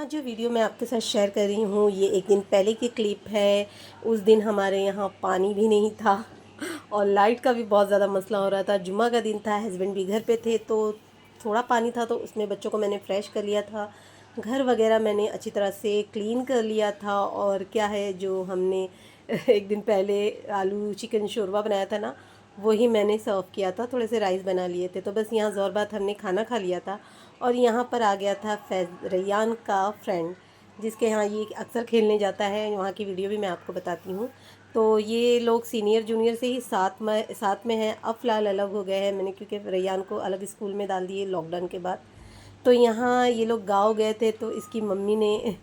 आज जो वीडियो मैं आपके साथ शेयर कर रही हूँ ये एक दिन पहले की क्लिप है। उस दिन हमारे यहाँ पानी भी नहीं था और लाइट का भी बहुत ज़्यादा मसला हो रहा था। जुम्मा का दिन था, हस्बैंड भी घर पे थे, तो थोड़ा पानी था तो उसमें बच्चों को मैंने फ्रेश कर लिया था। घर वगैरह मैंने अच्छी तरह से क्लीन कर लिया था। और क्या है, जो हमने एक दिन पहले आलू चिकन शोरबा बनाया था ना, वही मैंने सर्व किया था। थोड़े से राइस बना लिए थे, तो बस यहाँ ज़ोर बात हमने खाना खा लिया था। और यहाँ पर आ गया था रैयान का फ्रेंड, जिसके यहाँ ये अक्सर खेलने जाता है। वहाँ की वीडियो भी मैं आपको बताती हूँ। तो ये लोग सीनियर जूनियर से ही साथ में हैं। अब फ़िलहाल अलग हो गए हैं मैंने, क्योंकि रैयान को अलग स्कूल में डाल दिए लॉकडाउन के बाद। तो यहाँ ये लोग गाँव गए थे, तो इसकी मम्मी ने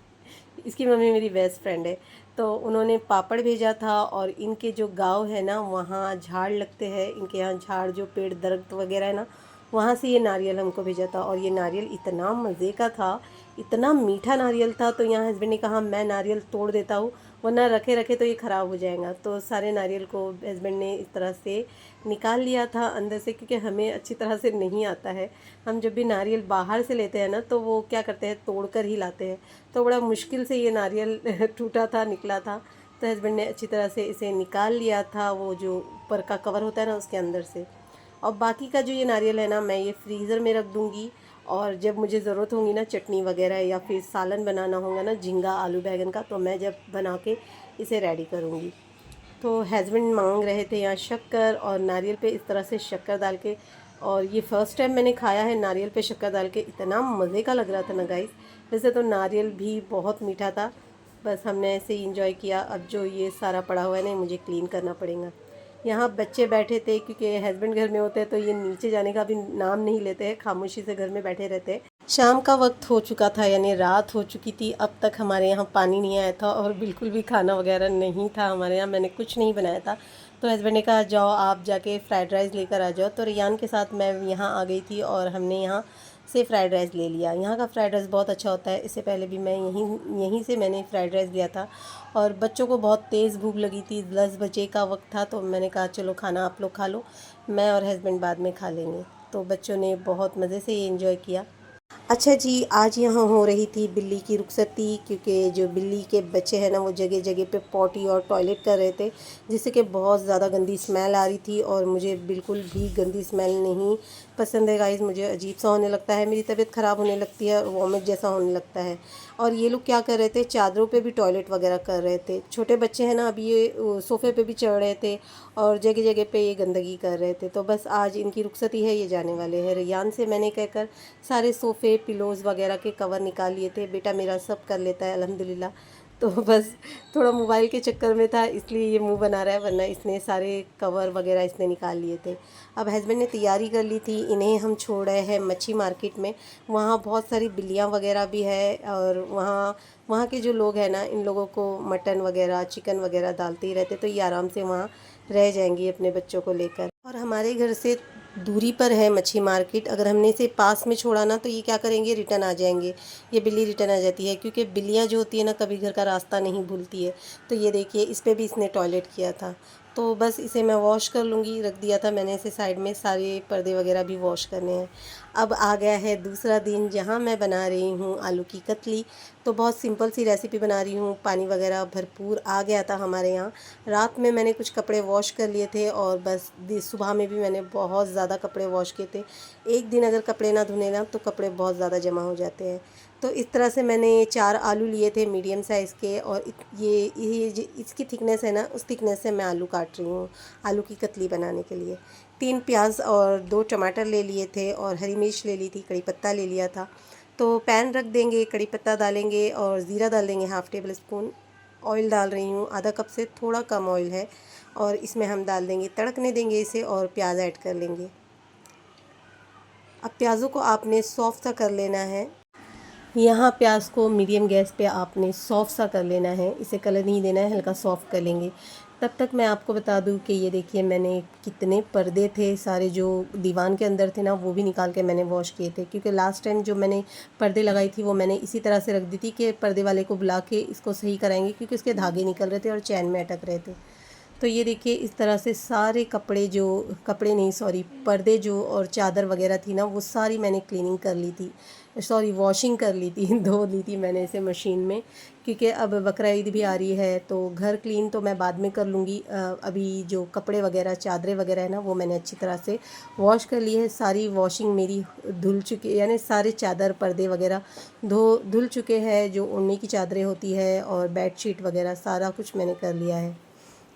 इसकी मम्मी मेरी बेस्ट फ्रेंड है, तो उन्होंने पापड़ भेजा था। और इनके जो गांव है ना, वहाँ झाड़ लगते हैं। इनके यहाँ झाड़, जो पेड़ दरख्त वगैरह है ना, वहाँ से ये नारियल हमको भेजा था। और ये नारियल इतना मज़े का था, इतना मीठा नारियल था। तो यहाँ हस्बैंड ने कहा मैं नारियल तोड़ देता हूँ, वरना रखे रखे तो ये ख़राब हो जाएगा। तो सारे नारियल को हस्बैंड ने इस तरह से निकाल लिया था अंदर से, क्योंकि हमें अच्छी तरह से नहीं आता है। हम जब भी नारियल बाहर से लेते हैं ना, तो वो क्या करते हैं, तोड़ कर ही लाते हैं। तो बड़ा मुश्किल से ये नारियल टूटा था, निकला था। तो हस्बैंड ने अच्छी तरह से इसे निकाल लिया था, वो जो ऊपर का कवर होता है ना, उसके अंदर से। और बाकी का जो ये नारियल है ना, मैं ये फ्रीज़र में रख दूँगी। और जब मुझे ज़रूरत होगी ना चटनी वगैरह, या फिर सालन बनाना होगा ना, झींगा आलू बैंगन का, तो मैं जब बना के इसे रेडी करूँगी। तो हस्बैंड मांग रहे थे यहाँ शक्कर और नारियल पे इस तरह से शक्कर डाल के। और ये फ़र्स्ट टाइम मैंने खाया है नारियल पे शक्कर डाल के, इतना मज़े का लग रहा था ना गाइस। वैसे तो नारियल भी बहुत मीठा था, बस हमने ऐसे ही इंजॉय किया। अब जो ये सारा पड़ा हुआ है ना, मुझे क्लीन करना पड़ेगा। यहाँ बच्चे बैठे थे, क्योंकि हस्बैंड घर में होते हैं तो ये नीचे जाने का भी नाम नहीं लेते हैं, खामोशी से घर में बैठे रहते हैं। शाम का वक्त हो चुका था, यानी रात हो चुकी थी। अब तक हमारे यहाँ पानी नहीं आया था और बिल्कुल भी खाना वगैरह नहीं था हमारे यहाँ। मैंने कुछ नहीं बनाया था। तो हस्बैंड ने कहा जाओ आप जाके फ़्राइड राइस लेकर आ जाओ। तो रियान के साथ मैं यहाँ आ गई थी और हमने यहाँ से फ़्राइड राइस ले लिया। यहाँ का फ़्राइड राइस बहुत अच्छा होता है। इससे पहले भी मैं यहीं से मैंने फ़्राइड राइस लिया था। और बच्चों को बहुत तेज़ भूख लगी थी, 10 बजे का वक्त था। तो मैंने कहा चलो खाना आप लोग खा लो, मैं और हस्बैंड बाद में खा लेंगे। तो बच्चों ने बहुत मज़े से ये एंजॉय किया। अच्छा जी, आज यहाँ हो रही थी बिल्ली की रुखसती, क्योंकि जो बिल्ली के बच्चे हैं ना, वो जगह जगह पे पॉटी और टॉयलेट कर रहे थे, जिससे कि बहुत ज़्यादा गंदी स्मेल आ रही थी। और मुझे बिल्कुल भी गंदी स्मेल नहीं पसंद है गाइस। मुझे अजीब सा होने लगता है, मेरी तबीयत ख़राब होने लगती है और वॉमिट जैसा होने लगता है। और ये लोग क्या कर रहे थे, चादरों पे भी टॉयलेट वगैरह कर रहे थे। छोटे बच्चे हैं ना, अभी ये सोफ़े पे भी चढ़ रहे थे और जगह जगह पे ये गंदगी कर रहे थे। तो बस आज इनकी रुखसती है, ये जाने वाले हैं। रेयान से मैंने कहकर सारे सोफ़े पिलोज़ वगैरह के कवर निकाल लिए थे। बेटा मेरा सब कर लेता है अल्हम्दुलिल्लाह। तो बस थोड़ा मोबाइल के चक्कर में था, इसलिए ये मुंह बना रहा है, वरना इसने सारे कवर वगैरह इसने निकाल लिए थे। अब हस्बैंड ने तैयारी कर ली थी, इन्हें हम छोड़ रहे हैं मच्छी मार्केट में। वहाँ बहुत सारी बिल्लियाँ वगैरह भी है। और वहाँ वहाँ के जो लोग हैं ना, इन लोगों को मटन वगैरह चिकन वगैरह डालते ही रहते, तो ये आराम से वहाँ रह जाएंगी अपने बच्चों को लेकर। और हमारे घर से दूरी पर है मच्छी मार्केट। अगर हमने इसे पास में छोड़ा ना, तो ये क्या करेंगे, रिटर्न आ जाएंगे। ये बिल्ली रिटर्न आ जाती है, क्योंकि बिल्लियाँ जो होती है ना, कभी घर का रास्ता नहीं भूलती है। तो ये देखिए, इस पे भी इसने टॉयलेट किया था। तो बस इसे मैं वॉश कर लूँगी, रख दिया था मैंने इसे साइड में। सारे पर्दे वगैरह भी वॉश करने हैं। अब आ गया है दूसरा दिन, जहाँ मैं बना रही हूँ आलू की कतली। तो बहुत सिंपल सी रेसिपी बना रही हूँ। पानी वगैरह भरपूर आ गया था हमारे यहाँ। रात में मैंने कुछ कपड़े वॉश कर लिए थे, और बस सुबह में भी मैंने बहुत ज़्यादा कपड़े वॉश किए थे। एक दिन अगर कपड़े ना धुने ना, तो कपड़े बहुत ज़्यादा जमा हो जाते हैं। तो इस तरह से मैंने 4 आलू लिए थे मीडियम साइज़ के। और इसकी थिकनेस है ना, उस थिकनेस से मैं आलू काट रही हूँ आलू की कतली बनाने के लिए। 3 प्याज और 2 टमाटर ले लिए थे, और हरी मिर्च ले ली थी, कड़ी पत्ता ले लिया था। तो पैन रख देंगे, कड़ी पत्ता डालेंगे और ज़ीरा डाल देंगे, हाफ़ टेबल स्पून ऑयल डाल रही हूँ, आधा कप से थोड़ा कम ऑयल है। और इसमें हम डाल देंगे, तड़कने देंगे इसे, और प्याज ऐड कर लेंगे। अब प्याज़ों को आपने सॉफ्ट सा कर लेना है। यहाँ प्याज को मीडियम गैस पे आपने सॉफ्ट सा कर लेना है, इसे कलर नहीं देना है, हल्का सॉफ्ट कर लेंगे। तब तक मैं आपको बता दूँ कि ये देखिए, मैंने कितने पर्दे थे, सारे जो दीवान के अंदर थे ना, वो भी निकाल के मैंने वॉश किए थे। क्योंकि लास्ट टाइम जो मैंने पर्दे लगाई थी, वो मैंने इसी तरह से रख दी थी कि पर्दे वाले को बुला के इसको सही कराएंगे, क्योंकि इसके धागे निकल रहे थे और चैन में अटक रहे थे। तो ये देखिए इस तरह से सारे कपड़े नहीं सॉरी पर्दे जो और चादर वगैरह थी ना वो सारी मैंने क्लीनिंग कर ली थी, सॉरी वॉशिंग कर ली थी धो ली थी मैंने इसे मशीन में, क्योंकि अब बकरा ईद भी आ रही है तो घर क्लीन तो मैं बाद में कर लूँगी। अभी जो कपड़े वगैरह चादरें वगैरह है ना वो मैंने अच्छी तरह से वॉश कर ली है। सारी वॉशिंग मेरी धुल चुकी, यानी सारे चादर पर्दे वगैरह धुल चुके हैं, जो ओढ़ने की चादरें होती है और बेडशीट वगैरह सारा कुछ मैंने कर लिया है।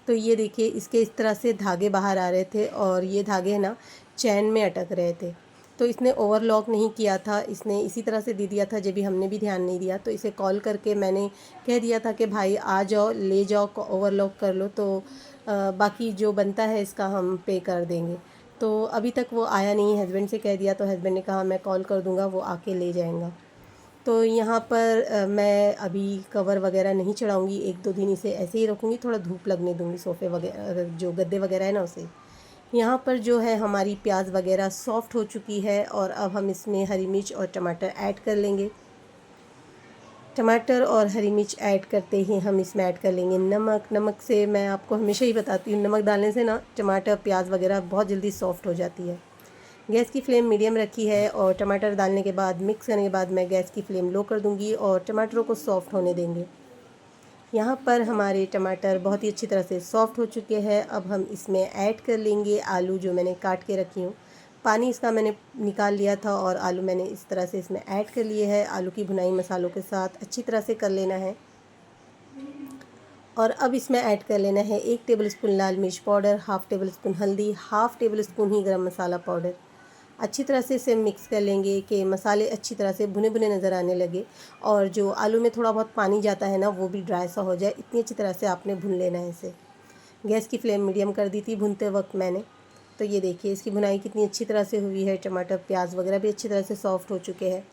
तो ये देखिए इसके इस तरह से धागे बाहर आ रहे थे और ये धागे ना चैन में अटक रहे थे, तो इसने ओवरलॉक नहीं किया था, इसने इसी तरह से दे दिया था, जब भी हमने भी ध्यान नहीं दिया। तो इसे कॉल करके मैंने कह दिया था कि भाई आ जाओ ले जाओ ओवरलॉक कर लो, तो बाकी जो बनता है इसका हम पे कर देंगे। तो अभी तक वो आया नहीं, हस्बैंड से कह दिया तो हस्बैंड ने कहा मैं कॉल कर दूँगा वो आके ले जाएगा। तो यहाँ पर मैं अभी कवर वगैरह नहीं चढ़ाऊँगी, 1-2 दिन इसे ऐसे ही रखूँगी, थोड़ा धूप लगने दूँगी सोफ़े वगैरह जो गद्दे वगैरह है ना उसे। यहाँ पर जो है हमारी प्याज वगैरह सॉफ़्ट हो चुकी है और अब हम इसमें हरी मिर्च और टमाटर ऐड कर लेंगे। टमाटर और हरी मिर्च ऐड करते ही हम इसमें ऐड कर लेंगे नमक। नमक से मैं आपको हमेशा ही बताती हूँ, नमक डालने से ना टमाटर प्याज वगैरह बहुत जल्दी सॉफ़्ट हो जाती है। गैस की फ्लेम मीडियम रखी है और टमाटर डालने के बाद मिक्स करने के बाद मैं गैस की फ्लेम लो कर दूंगी और टमाटरों को सॉफ़्ट होने देंगे। यहाँ पर हमारे टमाटर बहुत ही अच्छी तरह से सॉफ़्ट हो चुके हैं। अब हम इसमें ऐड कर लेंगे आलू जो मैंने काट के रखी हूँ। पानी इसका मैंने निकाल लिया था और आलू मैंने इस तरह से इसमें ऐड कर लिए है। आलू की भुनाई मसालों के साथ अच्छी तरह से कर लेना है। और अब इसमें ऐड कर लेना है 1 टेबलस्पून लाल मिर्च पाउडर, हाफ़ टेबल स्पून हल्दी, हाफ़ टेबल स्पून ही गरम मसाला पाउडर। अच्छी तरह से इसे मिक्स कर लेंगे कि मसाले अच्छी तरह से भुने भुने नज़र आने लगे और जो आलू में थोड़ा बहुत पानी जाता है ना वो भी ड्राई सा हो जाए, इतनी अच्छी तरह से आपने भुन लेना है इसे। गैस की फ्लेम मीडियम कर दी थी भुनते वक्त मैंने। तो ये देखिए इसकी भुनाई कितनी अच्छी तरह से हुई है, टमाटर प्याज वगैरह भी अच्छी तरह से सॉफ़्ट हो चुके हैं।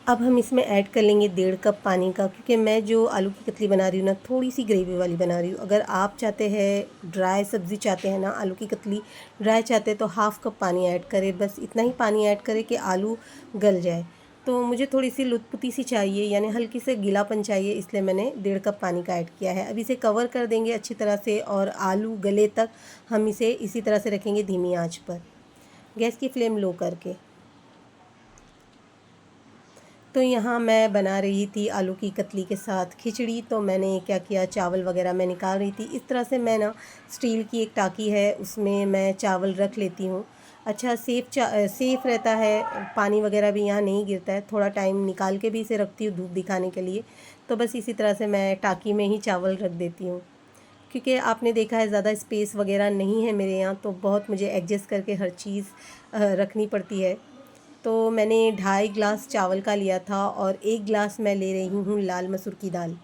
अब हम इसमें ऐड कर लेंगे 1.5 कप पानी का, क्योंकि मैं जो आलू की कतली बना रही हूँ ना थोड़ी सी ग्रेवी वाली बना रही हूँ। अगर आप चाहते हैं ड्राई सब्ज़ी चाहते हैं ना, आलू की कतली ड्राई चाहते हैं तो हाफ़ कप पानी ऐड करें, बस इतना ही पानी ऐड करें कि आलू गल जाए। तो मुझे थोड़ी सी लुत्पुती सी चाहिए, यानी हल्की से गीलापन चाहिए, इसलिए मैंने 1.5 कप पानी का ऐड किया है। अब इसे कवर कर देंगे अच्छी तरह से और आलू गले तक हम इसे इसी तरह से रखेंगे धीमी आँच पर, गैस की फ्लेम लो करके। तो यहाँ मैं बना रही थी आलू की कतली के साथ खिचड़ी, तो मैंने क्या किया चावल वगैरह मैं निकाल रही थी। इस तरह से मैं ना स्टील की एक टाकी है उसमें मैं चावल रख लेती हूँ। अच्छा सेफ़ रहता है, पानी वगैरह भी यहाँ नहीं गिरता है। थोड़ा टाइम निकाल के भी इसे रखती हूँ धूप दिखाने के लिए, तो बस इसी तरह से मैं टाकी में ही चावल रख देती हूँ, क्योंकि आपने देखा है ज़्यादा स्पेस वगैरह नहीं है मेरे यहाँ, तो बहुत मुझे एडजस्ट करके हर चीज़ रखनी पड़ती है। तो मैंने 2.5 ग्लास चावल का लिया था और 1 ग्लास मैं ले रही हूँ लाल मसूर की दाल।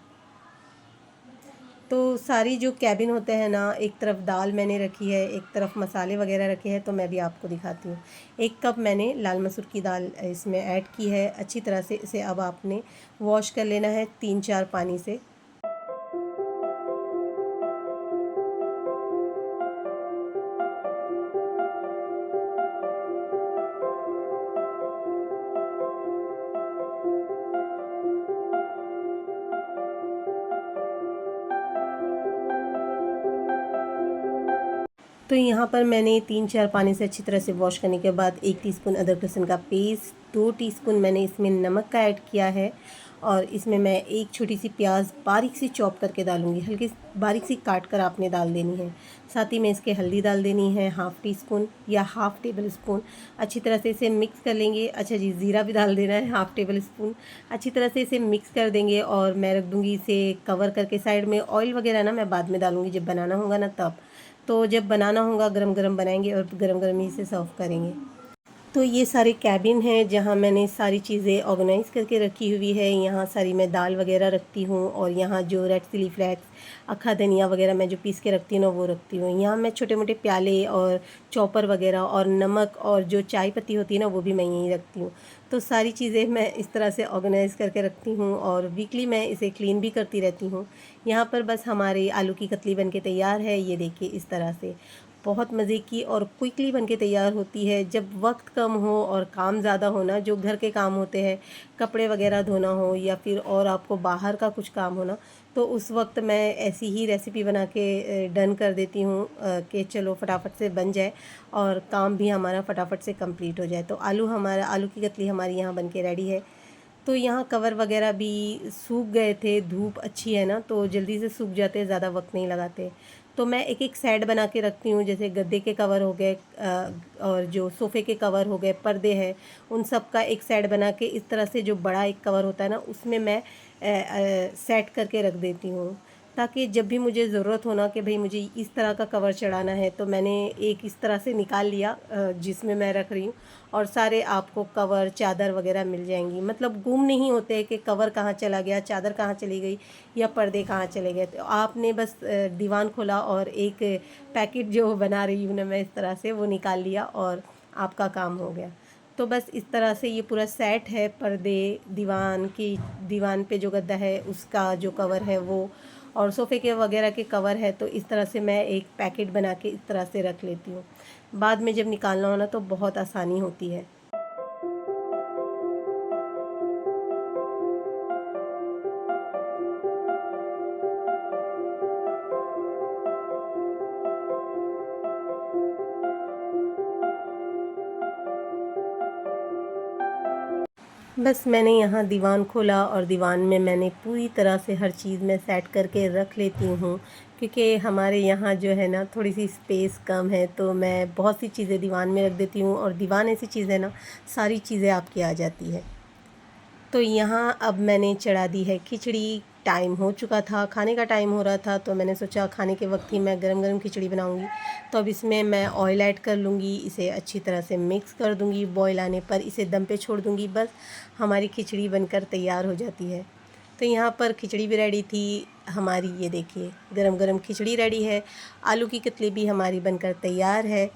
तो सारी जो कैबिन होते हैं ना, एक तरफ दाल मैंने रखी है, एक तरफ मसाले वगैरह रखे हैं, तो मैं भी आपको दिखाती हूँ। 1 कप मैंने लाल मसूर की दाल इसमें ऐड की है। अच्छी तरह से इसे अब आपने वॉश कर लेना है 3-4 पानी से। तो यहाँ पर मैंने 3-4 पानी से अच्छी तरह से वॉश करने के बाद 1 टीस्पून अदरक लहसुन का पेस्ट, 2 टीस्पून मैंने इसमें नमक का ऐड किया है और इसमें मैं एक छोटी सी प्याज बारीक सी चॉप करके डालूँगी, हल्की बारीक सी काट कर आपने डाल देनी है। साथ ही में इसके हल्दी डाल देनी है 1/2 टीस्पून या 1/2 टेबल स्पून। अच्छी तरह से इसे मिक्स कर लेंगे। अच्छा जी, ज़ीरा भी डाल देना है 1/2 टेबल स्पून। अच्छी तरह से इसे मिक्स कर देंगे और मैं रख दूँगी इसे कवर करके साइड में। ऑयल वगैरह ना मैं बाद में डालूँगी जब बनाना होगा ना तब, तो जब बनाना होगा गरम गरम बनाएंगे और गरम गरम ही इसे सर्व करेंगे। तो ये सारे कैबिन हैं जहाँ मैंने सारी चीज़ें ऑर्गेनाइज़ करके रखी हुई है। यहाँ सारी मैं दाल वगैरह रखती हूँ और यहाँ जो रेड चिली फ्लेक्स, अक्खा धनिया वगैरह मैं जो पीस के रखती हूँ ना वो रखती हूँ। यहाँ मैं छोटे मोटे प्याले और चॉपर वगैरह और नमक और जो चाय पत्ती होती है ना वो भी मैं यहीं रखती हूँ। तो सारी चीज़ें मैं इस तरह से ऑर्गेनाइज़ करके रखती हूँ और वीकली मैं इसे क्लीन भी करती रहती हूँ। यहाँ पर बस हमारी आलू की कतली बनके तैयार है। ये देखिए इस तरह से बहुत मज़े की और क्विकली बनके तैयार होती है। जब वक्त कम हो और काम ज़्यादा हो ना, जो घर के काम होते हैं, कपड़े वगैरह धोना हो या फिर और आपको बाहर का कुछ काम हो ना, तो उस वक्त मैं ऐसी ही रेसिपी बना के डन कर देती हूँ कि चलो फटाफट से बन जाए और काम भी हमारा फटाफट से कंप्लीट हो जाए। तो आलू की कतली हमारी यहाँ बन के रेडी है। तो यहाँ कवर वगैरह भी सूख गए थे, धूप अच्छी है ना तो जल्दी से सूख जाते हैं, ज़्यादा वक्त नहीं लगाते। तो मैं एक एक सेट बना के रखती हूँ, जैसे गद्दे के कवर हो गए और जो सोफ़े के कवर हो गए, पर्दे हैं, उन सब का एक सेट बना के इस तरह से जो बड़ा एक कवर होता है ना उसमें मैं सेट करके रख देती हूँ, ताकि जब भी मुझे ज़रूरत हो ना कि भाई मुझे इस तरह का कवर चढ़ाना है तो मैंने एक इस तरह से निकाल लिया जिसमें मैं रख रही हूँ, और सारे आपको कवर चादर वगैरह मिल जाएंगी। मतलब गुम नहीं होते कि कवर कहाँ चला गया, चादर कहाँ चली गई या पर्दे कहाँ चले गए। तो आपने बस दीवान खोला और एक पैकेट जो बना रही हूँ ना मैं इस तरह से वो निकाल लिया और आपका काम हो गया। तो बस इस तरह से ये पूरा सेट है, पर्दे, दीवान पे जो गद्दा है उसका जो कवर है वो, और सोफ़े के वगैरह के कवर है। तो इस तरह से मैं एक पैकेट बना के इस तरह से रख लेती हूँ, बाद में जब निकालना हो ना तो बहुत आसानी होती है। बस मैंने यहाँ दीवान खोला और दीवान में मैंने पूरी तरह से हर चीज़ में सेट करके रख लेती हूँ, क्योंकि हमारे यहाँ जो है ना थोड़ी सी स्पेस कम है, तो मैं बहुत सी चीज़ें दीवान में रख देती हूँ, और दीवान ऐसी चीज़ है ना सारी चीज़ें आपकी आ जाती है। तो यहाँ अब मैंने चढ़ा दी है खिचड़ी। टाइम हो चुका था, खाने का टाइम हो रहा था, तो मैंने सोचा खाने के वक्त ही मैं गरम गरम खिचड़ी बनाऊंगी। तो अब इसमें मैं ऑयल ऐड कर लूँगी, इसे अच्छी तरह से मिक्स कर दूँगी, बॉईल आने पर इसे दम पे छोड़ दूँगी, बस हमारी खिचड़ी बनकर तैयार हो जाती है। तो यहाँ पर खिचड़ी भी रेडी थी हमारी, ये देखिए गरम गरम खिचड़ी रेडी है। आलू की कतली भी हमारी बनकर तैयार है,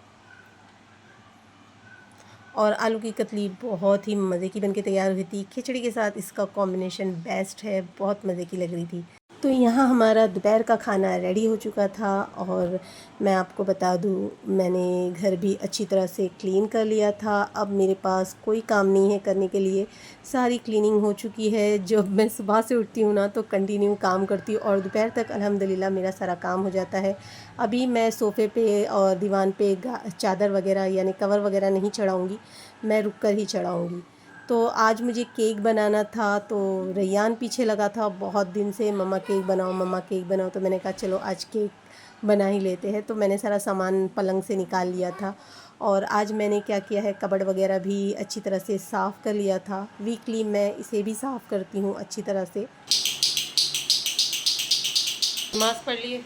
और आलू की कतली बहुत ही मज़े की बनके तैयार हुई थी। खिचड़ी के साथ इसका कॉम्बिनेशन बेस्ट है, बहुत मज़े की लग रही थी। तो यहाँ हमारा दोपहर का खाना रेडी हो चुका था, और मैं आपको बता दूँ मैंने घर भी अच्छी तरह से क्लीन कर लिया था। अब मेरे पास कोई काम नहीं है करने के लिए, सारी क्लीनिंग हो चुकी है। जब मैं सुबह से उठती हूँ ना तो कंटिन्यू काम करती हूँ, और दोपहर तक अल्हम्दुलिल्लाह मेरा सारा काम हो जाता है। अभी मैं सोफ़े पे और दीवान पे चादर वगैरह यानी कवर वगैरह नहीं चढ़ाऊँगी, मैं रुक कर ही चढ़ाऊँगी। तो आज मुझे केक बनाना था, तो रैयान पीछे लगा था बहुत दिन से, मम्मा केक बनाओ, मम्मा केक बनाओ। तो मैंने कहा चलो आज केक बना ही लेते हैं। तो मैंने सारा सामान पलंग से निकाल लिया था, और आज मैंने क्या किया है, कबर्ड वगैरह भी अच्छी तरह से साफ़ कर लिया था। वीकली मैं इसे भी साफ़ करती हूँ अच्छी तरह से। नमाज़ पढ़ लिए।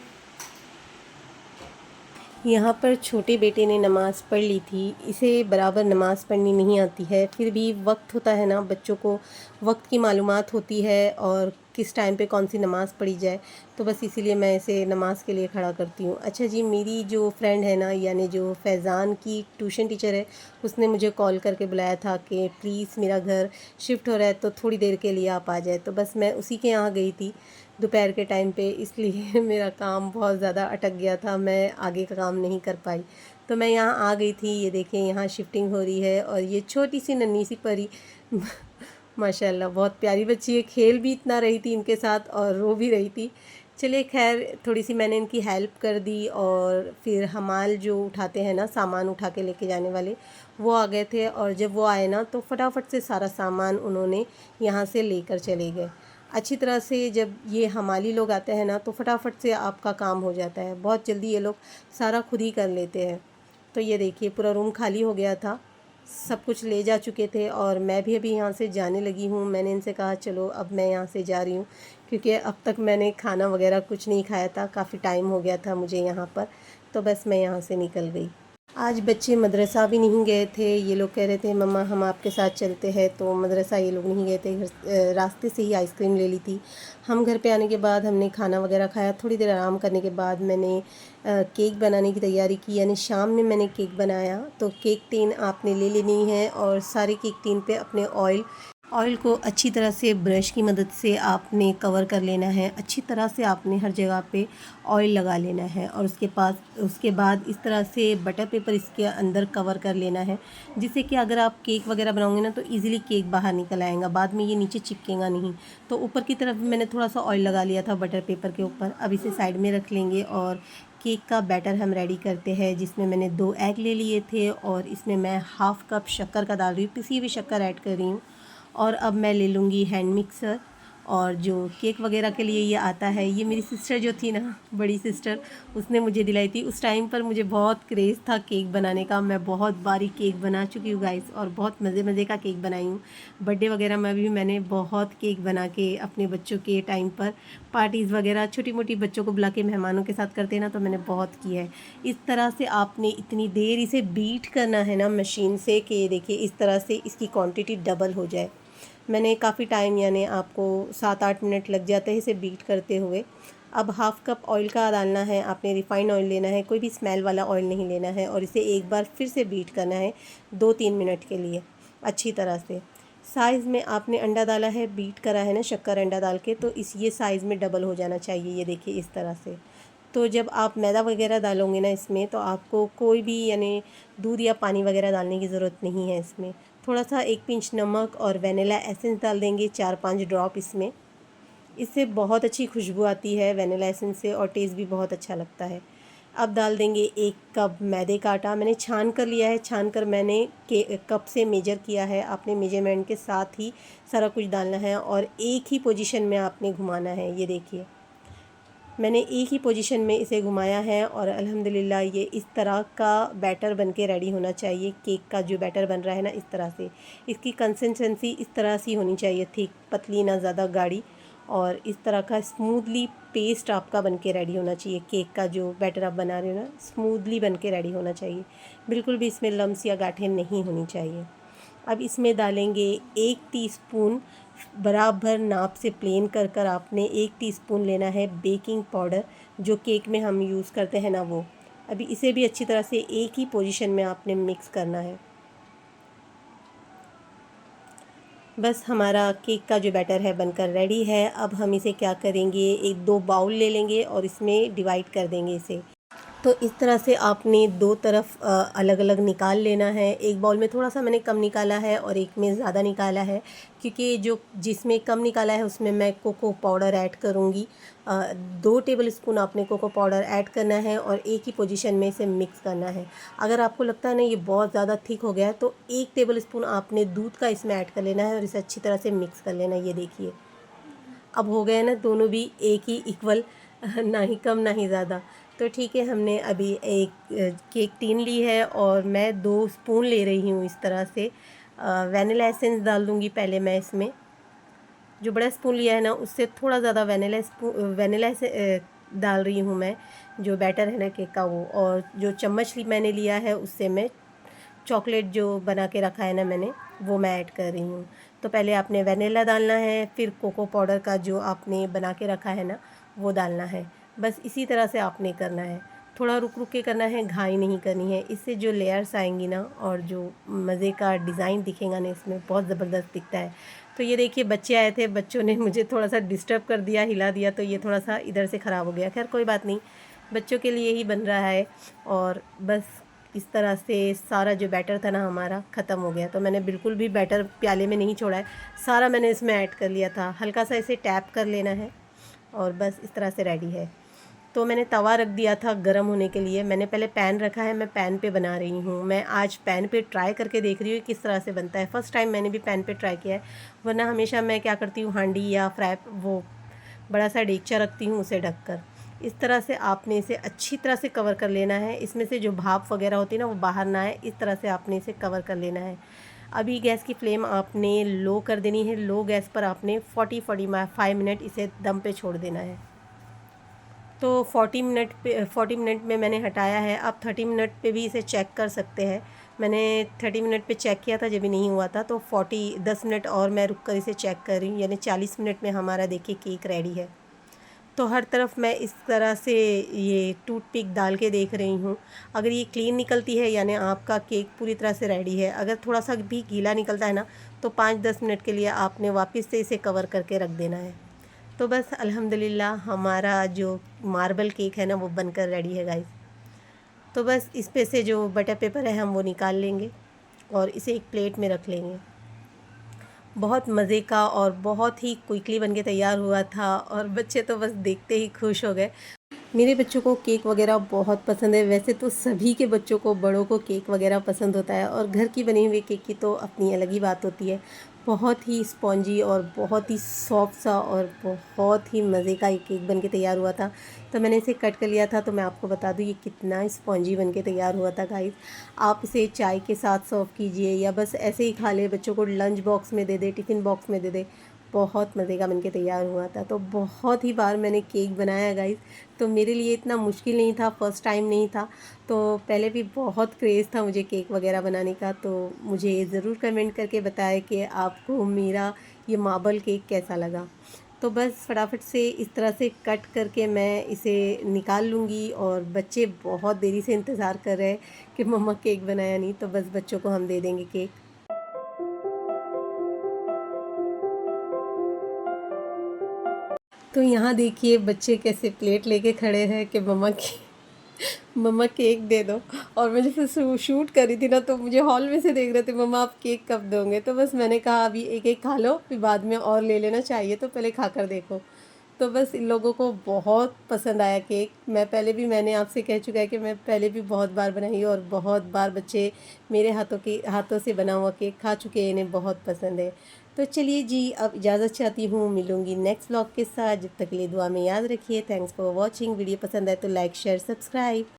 यहाँ पर छोटे बेटे ने नमाज़ पढ़ ली थी। इसे बराबर नमाज़ पढ़नी नहीं आती है, फिर भी वक्त होता है ना, बच्चों को वक्त की मालूमात होती है और किस टाइम पे कौन सी नमाज़ पढ़ी जाए, तो बस इसीलिए मैं इसे नमाज़ के लिए खड़ा करती हूँ। अच्छा जी, मेरी जो फ्रेंड है ना, यानी जो फैज़ान की ट्यूशन टीचर है, उसने मुझे कॉल करके बुलाया था कि प्लीज़ मेरा घर शिफ्ट हो रहा है तो थोड़ी देर के लिए आप आ जाए। तो बस मैं उसी के यहाँ गई थी दोपहर के टाइम पे, इसलिए मेरा काम बहुत ज़्यादा अटक गया था, मैं आगे का काम नहीं कर पाई। तो मैं यहाँ आ गई थी, ये देखें यहाँ शिफ्टिंग हो रही है, और ये छोटी सी नन्ही सी परी माशाल्लाह बहुत प्यारी बच्ची है, खेल भी इतना रही थी इनके साथ और रो भी रही थी। चलिए खैर, थोड़ी सी मैंने इनकी हेल्प कर दी, और फिर हमाल जो उठाते हैं ना, सामान उठा के लेके जाने वाले, वो आ गए थे, और जब वो आए ना तो फटाफट से सारा सामान उन्होंने यहाँ से लेकर चले गए। अच्छी तरह से जब ये हमाली लोग आते हैं ना तो फटाफट से आपका काम हो जाता है, बहुत जल्दी ये लोग सारा खुद ही कर लेते हैं। तो ये देखिए पूरा रूम खाली हो गया था, सब कुछ ले जा चुके थे, और मैं भी अभी यहाँ से जाने लगी हूँ। मैंने इनसे कहा चलो अब मैं यहाँ से जा रही हूँ, क्योंकि अब तक मैंने खाना वगैरह कुछ नहीं खाया था, काफ़ी टाइम हो गया था मुझे यहाँ पर, तो बस मैं यहाँ से निकल गई। आज बच्चे मदरसा भी नहीं गए थे, ये लोग कह रहे थे मम्मा हम आपके साथ चलते हैं, तो मदरसा ये लोग नहीं गए थे, रास्ते से ही आइसक्रीम ले ली थी। हम घर पे आने के बाद हमने खाना वगैरह खाया, थोड़ी देर आराम करने के बाद मैंने केक बनाने की तैयारी की, यानी शाम में मैंने केक बनाया। तो केक टिन आपने ले लेनी है, और सारे केक टिन पे अपने ऑयल ऑयल को अच्छी तरह से ब्रश की मदद से आपने कवर कर लेना है। अच्छी तरह से आपने हर जगह पे ऑयल लगा लेना है और उसके बाद इस तरह से बटर पेपर इसके अंदर कवर कर लेना है, जिससे कि अगर आप केक वगैरह बनाओगे ना तो इजीली केक बाहर निकल आएगा, बाद में ये नीचे चिपकेगा नहीं। तो ऊपर की तरफ मैंने थोड़ा सा ऑयल लगा लिया था बटर पेपर के ऊपर। अब इसे साइड में रख लेंगे और केक का बैटर हम रेडी करते हैं, जिसमें मैंने 2 एग ले लिए थे और इसमें मैं हाफ़ कप शक्कर का डाल रही हूँ, पिसी हुई शक्कर ऐड कर रही हूँ। और अब मैं ले लूँगी हैंड मिक्सर, और जो केक वगैरह के लिए ये आता है, ये मेरी सिस्टर जो थी ना, बड़ी सिस्टर, उसने मुझे दिलाई थी। उस टाइम पर मुझे बहुत क्रेज़ था केक बनाने का। मैं बहुत बारीक केक बना चुकी हूँ गाइस, और बहुत मज़े मज़े का केक बनाई हूँ। बर्थडे वगैरह में भी मैंने बहुत केक बना के अपने बच्चों के टाइम पर, पार्टीज़ वगैरह छोटी मोटी बच्चों को बुला के मेहमानों के साथ करते ना, तो मैंने बहुत की है। इस तरह से आपने इतनी देर इसे बीट करना है ना मशीन से कि देखिए इस तरह से इसकी क्वांटिटी डबल हो जाए। मैंने काफ़ी टाइम, यानी आपको 7-8 मिनट लग जाते हैं इसे बीट करते हुए। अब हाफ़ कप ऑयल का डालना है, आपने रिफ़ाइंड ऑयल लेना है, कोई भी स्मेल वाला ऑयल नहीं लेना है, और इसे एक बार फिर से बीट करना है 2-3 मिनट के लिए अच्छी तरह से। साइज़ में आपने अंडा डाला है, बीट करा है ना शक्कर अंडा डाल के, तो ये साइज़ में डबल हो जाना चाहिए, ये देखिए इस तरह से। तो जब आप मैदा वगैरह डालोगे ना इसमें, तो आपको कोई भी यानी दूध या पानी वगैरह डालने की ज़रूरत नहीं है इसमें। थोड़ा सा 1 पिंच नमक और वनीला एसेंस डाल देंगे, 4-5 ड्रॉप इसमें। इससे बहुत अच्छी खुशबू आती है वनीला एसेंस से, और टेस्ट भी बहुत अच्छा लगता है। अब डाल देंगे 1 कप मैदे का आटा। मैंने छान कर लिया है, छान कर मैंने कप से मेजर किया है। आपने मेजरमेंट के साथ ही सारा कुछ डालना है और एक ही पोजीशन में आपने घुमाना है। ये देखिए मैंने एक ही पोजीशन में इसे घुमाया है, और अल्हम्दुलिल्लाह ये इस तरह का बैटर बनके रेडी होना चाहिए। केक का जो बैटर बन रहा है ना, इस तरह से इसकी कंसिस्टेंसी इस तरह सी होनी चाहिए, थिक, पतली, ना ज़्यादा गाढ़ी, और इस तरह का स्मूथली पेस्ट आपका बनके रेडी होना चाहिए। केक का जो बैटर आप बना रहे हो ना, स्मूथली बनके रेडी होना चाहिए, बिल्कुल भी इसमें लम्स या गांठें नहीं होनी चाहिए। अब इसमें डालेंगे 1 टीस्पून, बराबर नाप से प्लेन कर कर आपने 1 टीस्पून लेना है बेकिंग पाउडर, जो केक में हम यूज़ करते हैं ना वो। अभी इसे भी अच्छी तरह से एक ही पोजीशन में आपने मिक्स करना है। बस हमारा केक का जो बैटर है बनकर रेडी है। अब हम इसे क्या करेंगे, 1-2 बाउल ले लेंगे और इसमें डिवाइड कर देंगे इसे। तो इस तरह से आपने 2 तरफ अलग अलग निकाल लेना है। एक बाउल में थोड़ा सा मैंने कम निकाला है और एक में ज़्यादा निकाला है, क्योंकि जिसमें कम निकाला है उसमें मैं कोको पाउडर ऐड करूँगी। 2 टेबलस्पून आपने कोको पाउडर ऐड करना है और एक ही पोजीशन में इसे मिक्स करना है। अगर आपको लगता है ना ये बहुत ज़्यादा थिक हो गया है, तो 1 टेबलस्पून आपने दूध का इसमें ऐड कर लेना है और इसे अच्छी तरह से मिक्स कर लेना है। ये देखिए अब हो गया ना, दोनों भी एक ही इक्वल, ना ही कम ना ही ज़्यादा। तो ठीक है, हमने अभी एक केक टीन ली है और मैं 2 स्पून ले रही हूँ इस तरह से। वनीला एसेंस डाल दूँगी पहले मैं इसमें। जो बड़ा स्पून लिया है ना, उससे थोड़ा ज़्यादा वनीला से डाल रही हूँ मैं, जो बैटर है ना केक का वो। और जो चम्मच मैंने लिया है उससे मैं चॉकलेट जो बना के रखा है ना मैंने, वो मैं ऐड कर रही हूँ। तो पहले आपने वनीला डालना है, फिर कोको पाउडर का जो आपने बना के रखा है ना, वो डालना है। बस इसी तरह से आपने करना है, थोड़ा रुक रुक के करना है, घाई नहीं करनी है। इससे जो लेयर्स आएंगी ना और जो मज़े का डिज़ाइन दिखेगा ना, इसमें बहुत ज़बरदस्त दिखता है। तो ये देखिए बच्चे आए थे, बच्चों ने मुझे थोड़ा सा डिस्टर्ब कर दिया, हिला दिया, तो ये थोड़ा सा इधर से ख़राब हो गया। खैर कोई बात नहीं, बच्चों के लिए ही बन रहा है। और बस इस तरह से सारा जो बैटर था ना हमारा ख़त्म हो गया। तो मैंने बिल्कुल भी बैटर प्याले में नहीं छोड़ा है, सारा मैंने इसमें ऐड कर लिया था। हल्का सा इसे टैप कर लेना है और बस इस तरह से रेडी है। तो मैंने तवा रख दिया था गरम होने के लिए। मैंने पहले पैन रखा है, मैं पैन पे बना रही हूँ। मैं आज पैन पे ट्राई करके देख रही हूँ किस तरह से बनता है। फ़र्स्ट टाइम मैंने भी पैन पे ट्राई किया है, वरना हमेशा मैं क्या करती हूँ, हांडी या वो बड़ा सा देगचा रखती हूँ, उसे ढककर। इस तरह से आपने इसे अच्छी तरह से कवर कर लेना है। इसमें से जो भाप वगैरह होती है ना, वो बाहर ना आए, इस तरह से आपने इसे कवर कर लेना है। अभी गैस की फ्लेम आपने लो कर देनी है। लो गैस पर आपने 40-45 मिनट इसे दम पे छोड़ देना है। तो 40 मिनट में मैंने हटाया है। आप 30 मिनट पे भी इसे चेक कर सकते हैं। मैंने 30 मिनट पे चेक किया था, जब भी नहीं हुआ था, तो 10 मिनट और मैं रुक कर इसे चेक कर रही हूँ, यानी 40 मिनट में हमारा देखिए केक रेडी है। तो हर तरफ मैं इस तरह से ये टूथपिक डाल के देख रही हूँ। अगर ये क्लीन निकलती है यानी आपका केक पूरी तरह से रेडी है। अगर थोड़ा सा भी गीला निकलता है ना तो 5-10 मिनट के लिए आपने वापस से इसे कवर करके रख देना है। तो बस अल्हम्दुलिल्लाह हमारा जो मार्बल केक है ना वो बनकर रेडी है गाइस। तो बस इस पे से जो बटर पेपर है हम वो निकाल लेंगे और इसे एक प्लेट में रख लेंगे। बहुत मज़े का और बहुत ही क्विकली बन के तैयार हुआ था और बच्चे तो बस देखते ही खुश हो गए। मेरे बच्चों को केक वगैरह बहुत पसंद है। वैसे तो सभी के बच्चों को, बड़ों को केक वगैरह पसंद होता है और घर की बनी हुई केक की तो अपनी अलग ही बात होती है। बहुत ही स्पॉन्जी और बहुत ही सॉफ्ट सा और बहुत ही मज़े का ये केक बन के तैयार हुआ था। तो मैंने इसे कट कर लिया था। तो मैं आपको बता दूँ ये कितना स्पॉन्जी बन के तैयार हुआ था गाइस। आप इसे चाय के साथ सर्व कीजिए या बस ऐसे ही खा ले, बच्चों को लंच बॉक्स में दे दे, टिफ़िन बॉक्स में दे दे। बहुत मज़े का बनके तैयार हुआ था। तो बहुत ही बार मैंने केक बनाया गाइस, तो मेरे लिए इतना मुश्किल नहीं था, फ़र्स्ट टाइम नहीं था। तो पहले भी बहुत क्रेज़ था मुझे केक वगैरह बनाने का। तो मुझे ज़रूर कमेंट करके बताएं कि आपको मेरा ये मार्बल केक कैसा लगा। तो बस फटाफट से इस तरह से कट करके मैं इसे निकाल लूँगी और बच्चे बहुत देरी से इंतज़ार कर रहे हैं कि मम्मा केक बनाया नहीं, तो बस बच्चों को हम दे देंगे केक। तो यहाँ देखिए बच्चे कैसे प्लेट लेके खड़े हैं कि मम्मा केक दे दो। और मैं जैसे शूट कर रही थी ना तो मुझे हॉल में से देख रहे थे, मम्मा आप केक कब दोगे। तो बस मैंने कहा अभी एक एक खा लो, फिर बाद में और ले लेना चाहिए तो पहले खा कर देखो। तो बस इन लोगों को बहुत पसंद आया केक। मैंने आपसे कह चुका है कि मैं पहले भी बहुत बार बनाई और बहुत बार बच्चे मेरे हाथों से बना हुआ केक खा चुके हैं, इन्हें बहुत पसंद है। तो चलिए जी, अब इजाज़त चाहती हूँ, मिलूँगी नेक्स्ट व्लॉग के साथ। जब तक के लिए दुआ में याद रखिए। Thanks for watching. वीडियो पसंद आए तो लाइक शेयर सब्सक्राइब।